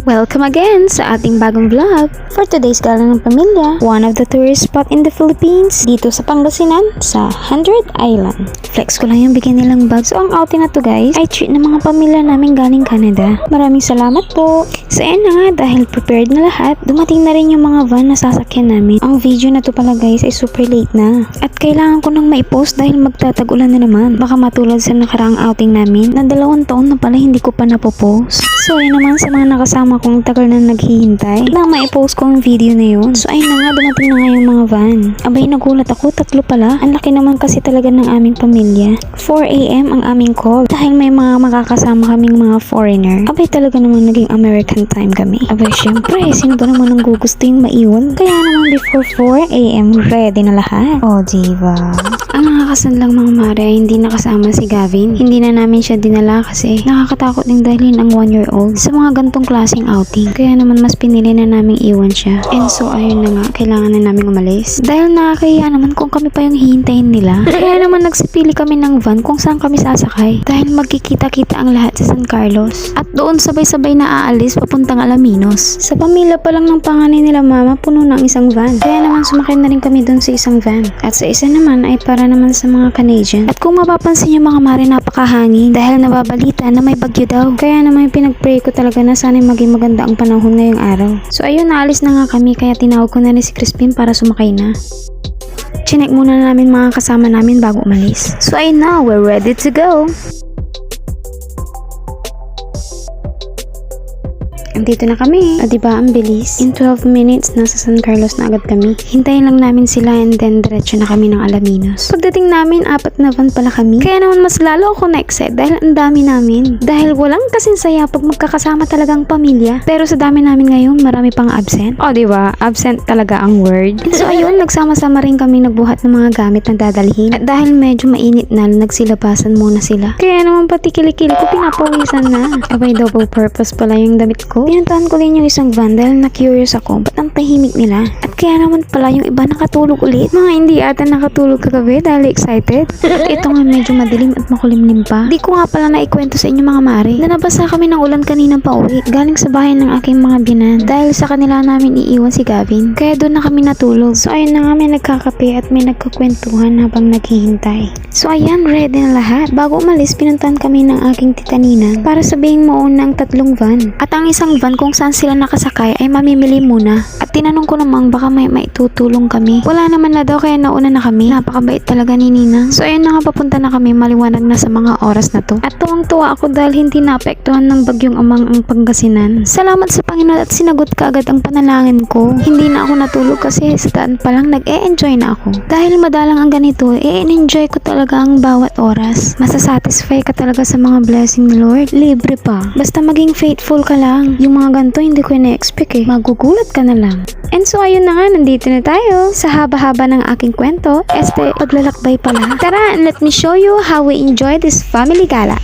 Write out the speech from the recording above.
Welcome again sa ating bagong vlog. For today's gala ng pamilya, one of the tourist spot in the Philippines, dito sa Pangasinan, sa 100 Island. Flex ko lang yung bigyan nilang bag. So ang outing na to guys, ay treat ng mga pamilya namin galing Canada. Maraming salamat po. So ayan na nga, dahil prepared na lahat, dumating na rin yung mga van na sasakyan namin. Ang video na to pala guys ay super late na. At kailangan ko nang maipost dahil magtatag-ulan na naman. Baka matulad sa nakaraang outing namin, na 2 taon na pala hindi ko pa napopost. So ayun naman sa mga nakasama kong tagal na naghihintay na maipost ko ang video na yun. So ayun na nga, dumating na nga yung mga van. Abay, nagulat ako, 3 pala. Ang laki naman kasi talaga ng aming pamilya. 4 AM ang aming call dahil may mga makakasama kaming mga foreigner. Abay, talaga naman naging American time kami. Abay, syempre, sino ba naman ang gugusto yung maiwan? Kaya naman before 4 AM, ready na lahat. Oh, diva. Ang nakakasanlang mga mare ay hindi nakasama si Gavin. Hindi na namin siya dinala kasi nakakatakot ding dalhin ang 1-year-old sa mga gantong klaseng outing. Kaya naman mas pinili na naming iwan siya. And so ayun na nga, kailangan na naming umalis. Dahil nakakahiya naman kung kami pa yung hihintayin nila. Kaya naman nagsipili kami ng van kung saan kami sasakay. Dahil magkikita-kita ang lahat sa San Carlos. At doon sabay-sabay na aalis papuntang Alaminos. Sa pamilya pa lang ng panganay nila mama, puno ng isang van. Kaya naman sumakay na rin kami doon sa isang van. At sa isa naman ay para naman sa mga Canadian. At kung mapapansin nyo mga mare, napakahangin dahil nababalita na may bagyo daw. Kaya naman pinag-pray ko talaga na sana maging maganda ang panahon ngayong araw. So ayun, naalis na nga kami kaya tinawag ko na rin si Crispin para sumakay na. Chinek muna namin mga kasama namin bago umalis. So ayun na, we're ready to go! Andito na kami. O diba, ang bilis. In 12 minutes, nasa San Carlos na agad kami. Hintayin lang namin sila and then diretso na kami ng Alaminos. Pagdating namin, 4 na van pala kami. Kaya naman mas lalo ako na-excite dahil ang dami namin. Dahil walang kasing saya pag magkakasama talagang pamilya. Pero sa dami namin ngayon, marami pang absent. O diba, absent talaga ang word. And so ayun, nagsama-sama rin kami nagbuhat ng mga gamit na dadalhin. At dahil medyo mainit na, nagsilabasan muna sila. Kaya naman pati kilikili ko pinapawisan na. Abay, double purpose pala yung damit ko. Pinuntahan ko rin yung isang van dahil na-curious ako ba't ang tahimik nila. At kaya naman pala yung iba nakatulog ulit. Mga hindi ata nakatulog kagabi dahil excited. Ito nga medyo madilim at makulimlim pa. Di ko nga pala naikwento sa inyo mga mare na nabasa kami ng ulan kanina pa uwi galing sa bahay ng aking mga binan dahil sa kanila namin iiwan si Gavin. Kaya doon na kami natulog. So ayun na nga, may nagkakape at may nagkukwentuhan habang naghihintay. So ayan, ready na lahat. Bago umalis, pinuntahan kami ng aking tita Nina para sabihin mauna ang 3 van. At ang isang van kung saan sila nakasakay ay mamimili muna. At tinanong ko namang baka may maitutulong kami. Wala naman na daw kaya nauna na kami. Napakabait talaga ni Nina. So ayun na nga, papunta na kami, maliwanag na sa mga oras na to. At tuwang-tuwa ako dahil hindi naapektuhan ng bagyong Amang ang Pangasinan. Salamat sa Panginoon at sinagot kaagad ang panalangin ko. Hindi na ako natulog kasi sa daan pa lang nag-e-enjoy na ako. Dahil madalang ang ganito, e-enjoy ko talaga ang bawat oras. Masasatisfy ka talaga sa mga blessing ni Lord. Libre pa. Basta maging faithful ka lang. Yung mga ganito hindi ko na-expect eh. Magugulat ka na lang. And so ayun na nga, nandito na tayo sa haba-haba ng aking kwento. Paglalakbay pala. Tara, and let me show you how we enjoy this family gala.